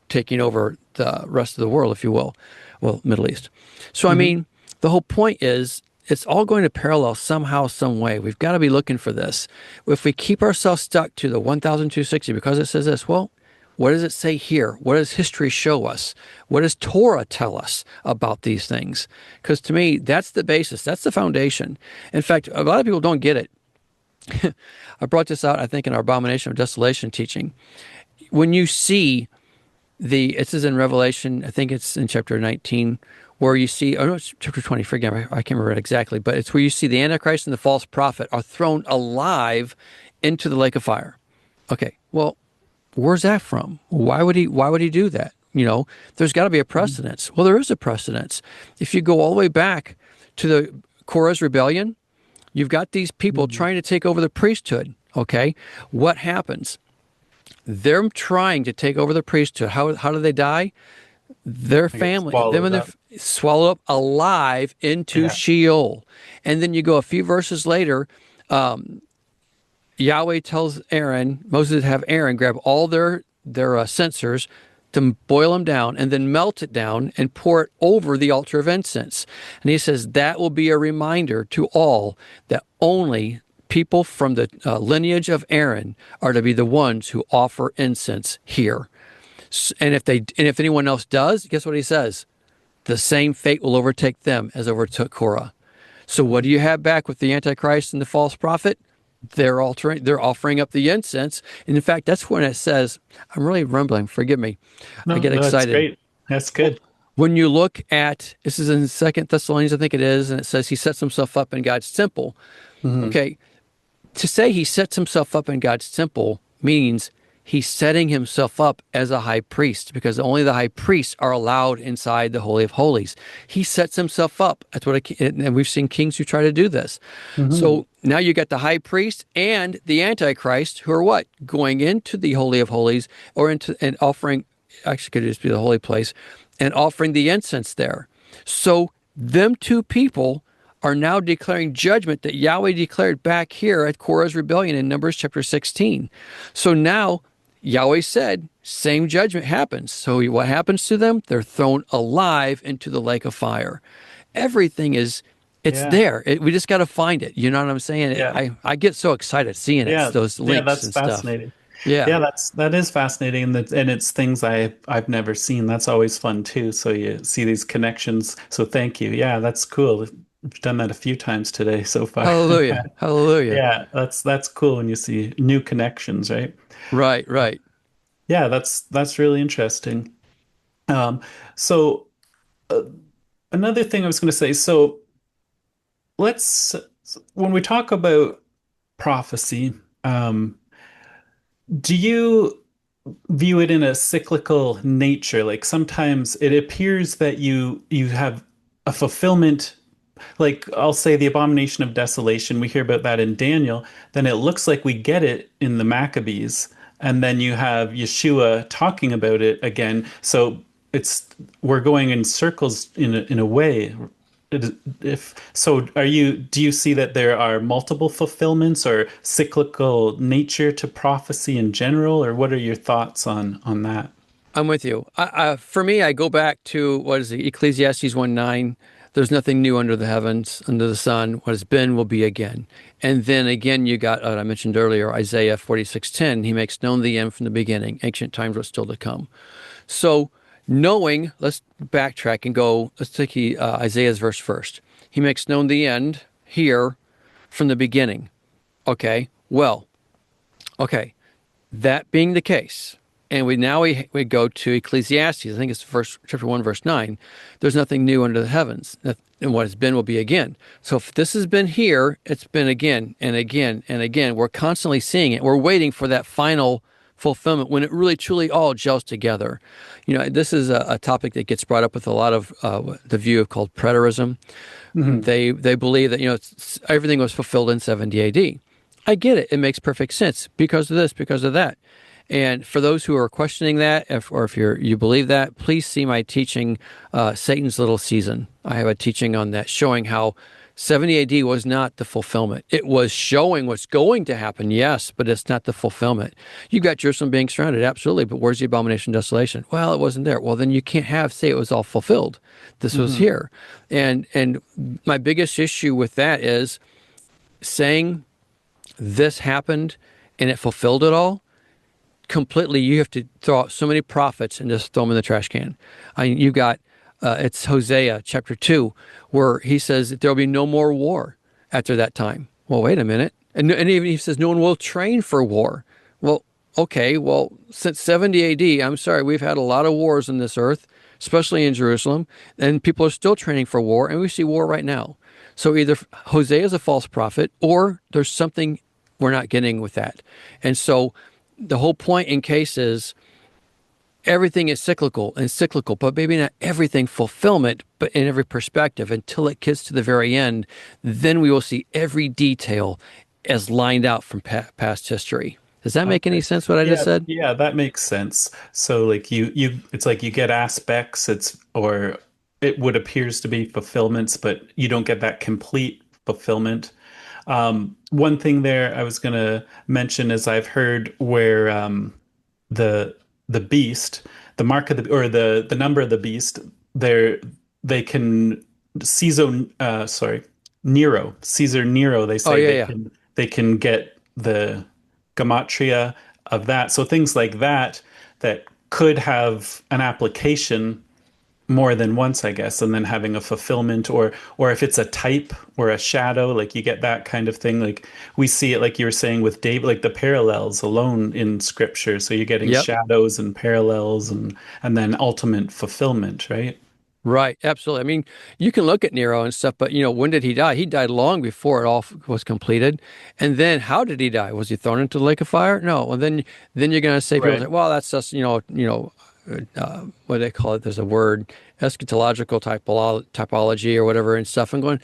taking over the rest of the world, if you will. Well, Middle East. So, I mean, the whole point is it's all going to parallel somehow, some way. We've got to be looking for this. If we keep ourselves stuck to the 1,260 because it says this, well, what does it say here? What does history show us? What does Torah tell us about these things? Because to me, that's the basis. That's the foundation. In fact, a lot of people don't get it. I brought this out, I think, in our Abomination of Desolation teaching. When you see it says in Revelation, I think it's in chapter 19, where you see, oh no, it's chapter 20, forgive me, I can't remember it exactly, but it's where you see the Antichrist and the false prophet are thrown alive into the lake of fire. Okay, well, where's that from? Why would he do that? There's got to be a precedence. Well, there is a precedence. If you go all the way back to the Korah's rebellion, you've got these people trying to take over the priesthood. Okay, what happens? They're trying to take over the priesthood. How do they die? Their family, them and their swallowed up alive into Sheol. And then you go a few verses later, Yahweh tells Moses to have Aaron grab all their censers to boil them down and then melt it down and pour it over the altar of incense. And he says that will be a reminder to all that only people from the lineage of Aaron are to be the ones who offer incense here. And if anyone else does, guess what he says? The same fate will overtake them as overtook Korah. So what do you have back with the Antichrist and the false prophet? They're offering up the incense. And in fact, that's when it says, I'm really rumbling, forgive me. I get excited. That's great. That's good. When you look at, this is in 2 Thessalonians, I think it is, and it says he sets himself up in God's temple. Okay, to say he sets himself up in God's temple means he's setting himself up as a high priest, because only the high priests are allowed inside the Holy of Holies. He sets himself up. That's what, and we've seen kings who try to do this. So now you got the high priest and the Antichrist, who are what? Going into the Holy of Holies, or into and offering, actually could just be the holy place, and offering the incense there. So them two people are now declaring judgment that Yahweh declared back here at Korah's rebellion in Numbers chapter 16. So now Yahweh said, same judgment happens. So what happens to them? They're thrown alive into the lake of fire. Everything is, there. We just got to find it. You know what I'm saying? I get so excited seeing it, those links that's and fascinating. stuff. Yeah, that is fascinating, and it's things I've never seen. That's always fun too. So you see these connections. So thank you. Yeah, that's cool. We've done that a few times today so far. Hallelujah, hallelujah. Yeah, that's cool when you see new connections, right? Right. Yeah, that's really interesting. So another thing I was going to say. So when we talk about prophecy, do you view it in a cyclical nature? Like sometimes it appears that you have a fulfillment. Like I'll say the Abomination of Desolation, we hear about that in Daniel, then it looks like we get it in the Maccabees, and then you have Yeshua talking about it again. So we're going in circles in a way. Do you see that there are multiple fulfillments or cyclical nature to prophecy in general, or what are your thoughts on that? I'm with you. For me, I go back to what is it, Ecclesiastes 1:9. There's nothing new under the heavens, under the sun. What has been will be again. And then again, you got I mentioned earlier, Isaiah 46:10. He makes known the end from the beginning. Ancient times what's still to come. So knowing, let's backtrack and go. Let's take Isaiah's verse first. He makes known the end here from the beginning. Okay. Well. Okay. That being the case, and we go to Ecclesiastes. I think it's chapter 1, verse 9. There's nothing new under the heavens, and what has been will be again. So if this has been here, it's been again and again and again. We're constantly seeing it. We're waiting for that final fulfillment when it really truly all gels together. This is a topic that gets brought up with a lot of the view called preterism. Mm-hmm. They believe that everything was fulfilled in 70 AD. I get it. It makes perfect sense because of this, because of that. And for those who are questioning that, if you believe that, please see my teaching, Satan's Little Season. I have a teaching on that showing how 70 AD was not the fulfillment. It was showing what's going to happen, yes, but it's not the fulfillment. You got Jerusalem being surrounded, absolutely, but where's the abomination desolation? Well, it wasn't there. Well, then you can't say it was all fulfilled. This was here. And my biggest issue with that is saying this happened and it fulfilled it all. Completely, you have to throw out so many prophets and just throw them in the trash can. You got it's Hosea chapter 2 where he says that there will be no more war after that time. Well, wait a minute, and even he says no one will train for war. Well, okay, since 70 AD, I'm sorry, we've had a lot of wars on this earth, especially in Jerusalem, and people are still training for war, and we see war right now. So either Hosea is a false prophet, or there's something we're not getting with that, and so. The whole point in case is everything is cyclical, but maybe not everything fulfillment, but in every perspective until it gets to the very end. Then we will see every detail as lined out from past history. Does that make any sense what I just said? Yeah, that makes sense. So like it's like you get aspects, or it would appears to be fulfillments, but you don't get that complete fulfillment. One thing there I was going to mention is I've heard where the beast, the mark of the number of the beast, they can Caesar Nero. They say they can get the gematria of that. So things like that could have an application more than once, I guess, and then having a fulfillment, or if it's a type or a shadow, like you get that kind of thing. Like we see it, like you were saying with David, like the parallels alone in Scripture. So you're getting shadows and parallels, and then ultimate fulfillment, right? Right, absolutely. I mean, you can look at Nero and stuff, but when did he die? He died long before it all was completed. And then, how did he die? Was he thrown into the lake of fire? No. Well, then you're going to say, people say, well, that's just what do they call it? There's a word, eschatological typology or whatever and stuff. I'm going,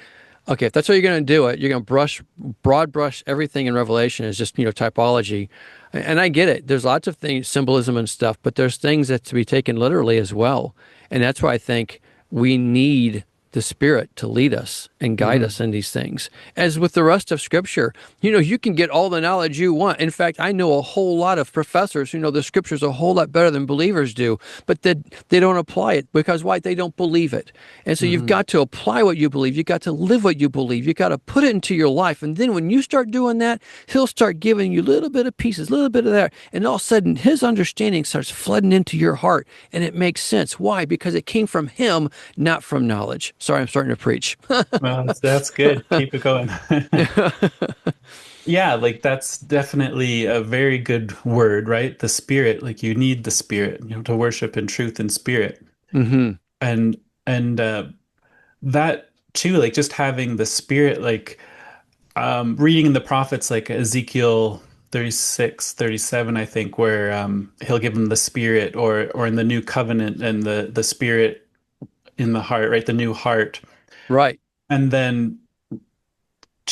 okay, if that's how you're going to do it, you're going to broad brush everything in Revelation as just typology. And I get it. There's lots of things, symbolism and stuff, but there's things that to be taken literally as well. And that's why I think we need the Spirit to lead us and guide us in these things. As with the rest of Scripture, you can get all the knowledge you want. In fact, I know a whole lot of professors who know the Scriptures a whole lot better than believers do, but they don't apply it because why? They don't believe it. And so you've got to apply what you believe. You've got to live what you believe. You've got to put it into your life. And then when you start doing that, he'll start giving you a little bit of pieces, a little bit of that. And all of a sudden, his understanding starts flooding into your heart. And it makes sense. Why? Because it came from him, not from knowledge. Sorry, I'm starting to preach. Well, that's good. Keep it going. Yeah, like that's definitely a very good word, right? The Spirit, like you need the Spirit, to worship in truth and spirit. And that too, like just having the Spirit, like reading in the prophets, like Ezekiel 36, 37, I think, where he'll give them the Spirit, or in the new covenant and the Spirit in the heart, right? The new heart. Right. And then,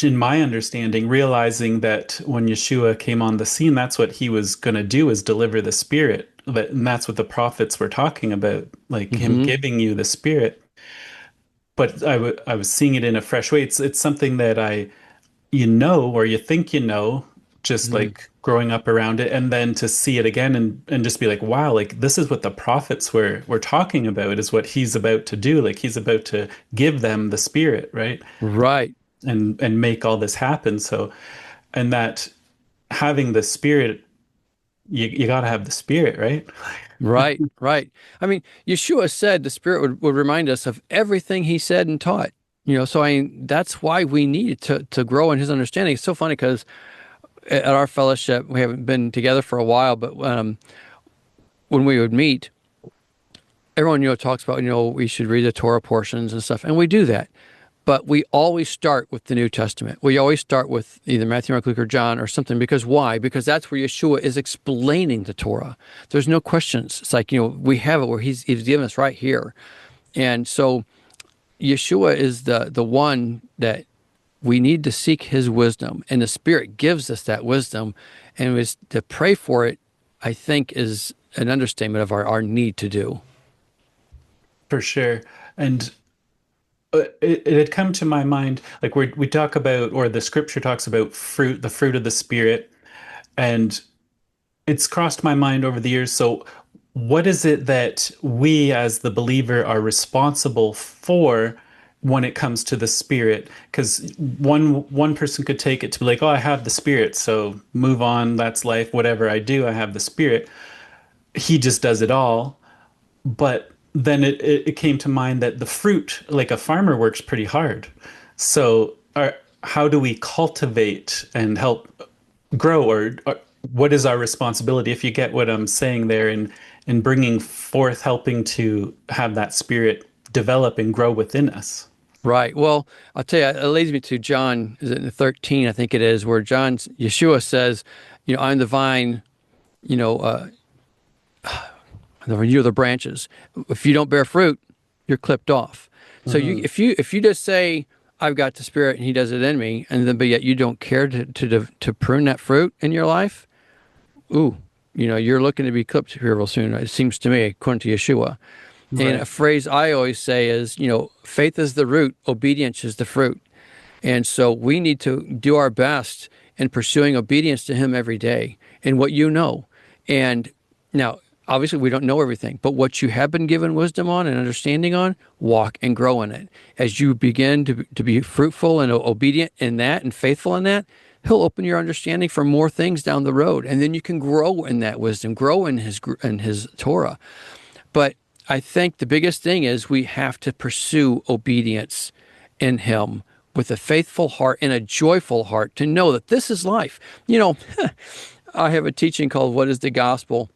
in my understanding, realizing that when Yeshua came on the scene, that's what he was going to do, is deliver the Spirit. And that's what the prophets were talking about, like him giving you the Spirit. But I was seeing it in a fresh way. It's something that or you think just like growing up around it, and then to see it again and just be like, wow, like this is what the prophets were talking about, is what he's about to do. Like he's about to give them the Spirit, right? Right. And make all this happen. So, and that having the Spirit, you got to have the Spirit, right? Right, right. I mean, Yeshua said the Spirit would remind us of everything he said and taught. So I mean, that's why we need to grow in his understanding. It's so funny because at our fellowship, we haven't been together for a while, but when we would meet, everyone, talks about, we should read the Torah portions and stuff, and we do that. But we always start with the New Testament. We always start with either Matthew, Mark, Luke, or John or something. Because why? Because that's where Yeshua is explaining the Torah. There's no questions. It's like, we have it where he's given us right here. And so Yeshua is the one that we need to seek his wisdom. And the Spirit gives us that wisdom. And to pray for it, I think, is an understatement of our need to do. For sure. And it had come to my mind, like we talk about, or the scripture talks about the fruit of the Spirit, and it's crossed my mind over the years. So what is it that we as the believer are responsible for when it comes to the Spirit? Because one person could take it to be like, oh, I have the Spirit, so move on, that's life, whatever I do, I have the Spirit. He just does it all. But then it came to mind that the fruit, like a farmer works pretty hard. So how do we cultivate and help grow, or what is our responsibility, if you get what I'm saying there, in bringing forth, helping to have that Spirit develop and grow within us? Right. Well, I'll tell you, it leads me to John, is it in 13, I think it is, where Yeshua says, I'm the vine, you're the branches. If you don't bear fruit, you're clipped off. So if you just say, I've got the Spirit and he does it in me, and then but yet you don't care to prune that fruit in your life, you're looking to be clipped here real soon. It seems to me, according to Yeshua. Right. And a phrase I always say is, faith is the root, obedience is the fruit. And so we need to do our best in pursuing obedience to him every day in what you know. And now, obviously, we don't know everything, but what you have been given wisdom on and understanding on, walk and grow in it. As you begin to be fruitful and obedient in that and faithful in that, he'll open your understanding for more things down the road. And then you can grow in that wisdom, grow in his Torah. But I think the biggest thing is we have to pursue obedience in him with a faithful heart and a joyful heart to know that this is life. I have a teaching called What is the Gospel?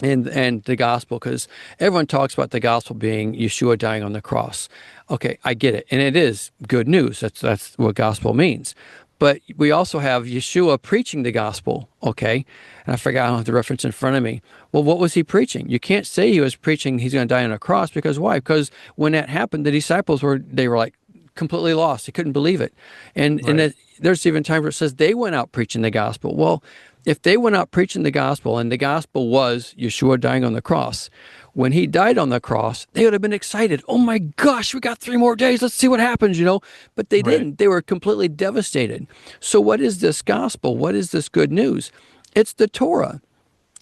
And the gospel, because everyone talks about the gospel being Yeshua dying on the cross. Okay, I get it. And it is good news. That's what gospel means. But we also have Yeshua preaching the gospel, okay? And I forgot, I don't have the reference in front of me. Well, what was he preaching? You can't say he was preaching he's going to die on a cross, because why? Because when that happened, the disciples were like completely lost. They couldn't believe it. And there's even time where it says they went out preaching the gospel. Well, if they went out preaching the gospel, and the gospel was Yeshua dying on the cross, when he died on the cross, they would have been excited. Oh my gosh, we got 3 more days. Let's see what happens, But they didn't. They were completely devastated. So what is this gospel? What is this good news? It's the Torah.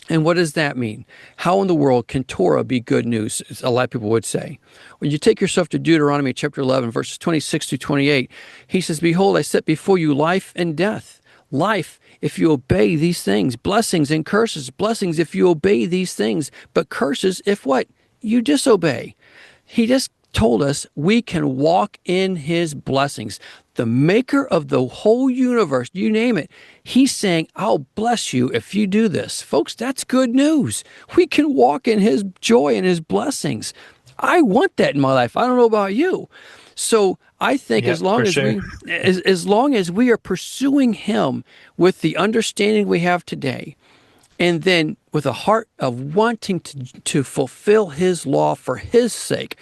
And what does that mean? How in the world can Torah be good news? A lot of people would say. When you take yourself to Deuteronomy chapter 11, verses 26 to 28, he says, behold, I set before you life and death. Life, if you obey these things, blessings and curses. Blessings if you obey these things, but curses if what? You disobey. He just told us we can walk in his blessings. The maker of the whole universe, you name it, he's saying, I'll bless you if you do this. Folks, that's good news. We can walk in his joy and his blessings. I want that in my life. I don't know about you. So I think as long as we are pursuing him with the understanding we have today, and then with a heart of wanting to fulfill his law for his sake,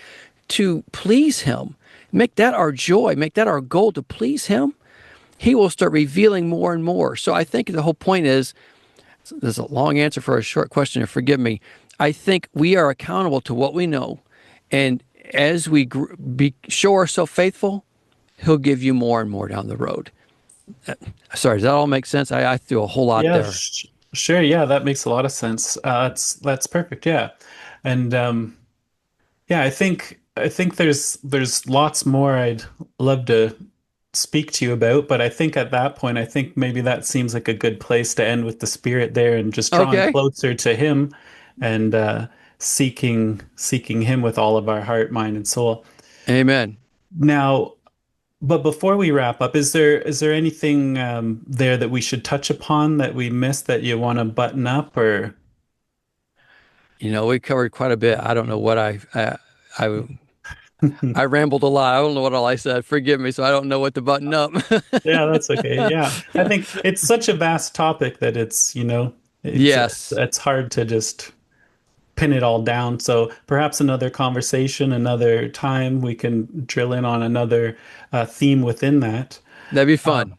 to please him, make that our joy, make that our goal, to please him, he will start revealing more and more. So I think the whole point is, there's a long answer for a short question, and forgive me. I think we are accountable to what we know, and as we show ourselves faithful, he'll give you more and more down the road. Sorry, does that all make sense? I threw a whole lot Yeah, there. sure. Yeah, that makes a lot of sense. That's perfect. Yeah, and yeah, I think there's lots more I'd love to speak to you about, but I think at that point, I think maybe that seems like a good place to end with the spirit there and just drawing Okay. closer to him and seeking him with all of our heart, mind, and soul. Amen. Now, but before we wrap up, is there anything there that we should touch upon that we missed that you want to button up or We covered quite a bit. I don't know what I rambled a lot. I don't know what all I said. Forgive me. So I don't know what to button up. Yeah, that's okay. Yeah. I think it's such a vast topic that it's Yes. it's hard to just pin it all down. So perhaps another conversation, another time we can drill in on another theme within that. That'd be fun.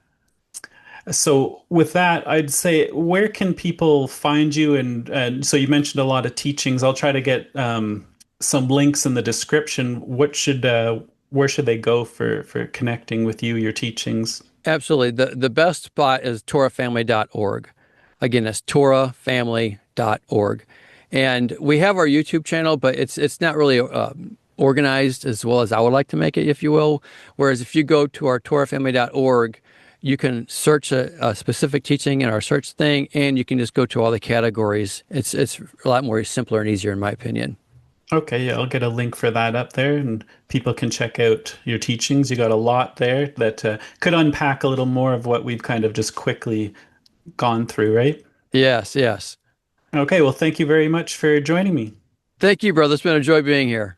So with that, I'd say where can people find you? And so you mentioned a lot of teachings. I'll try to get some links in the description. Where should they go for connecting with you, your teachings? Absolutely. The best spot is torahfamily.org. Again, that's torahfamily.org. And we have our YouTube channel, but it's not really organized as well as I would like to make it, if you will. Whereas if you go to our torahfamily.org, you can search a specific teaching in our search thing, and you can just go to all the categories. It's a lot more simpler and easier, in my opinion. Okay, yeah, I'll get a link for that up there, and people can check out your teachings. You got a lot there that could unpack a little more of what we've kind of just quickly gone through, right? Yes, yes. Okay, well, thank you very much for joining me. Thank you, brother. It's been a joy being here.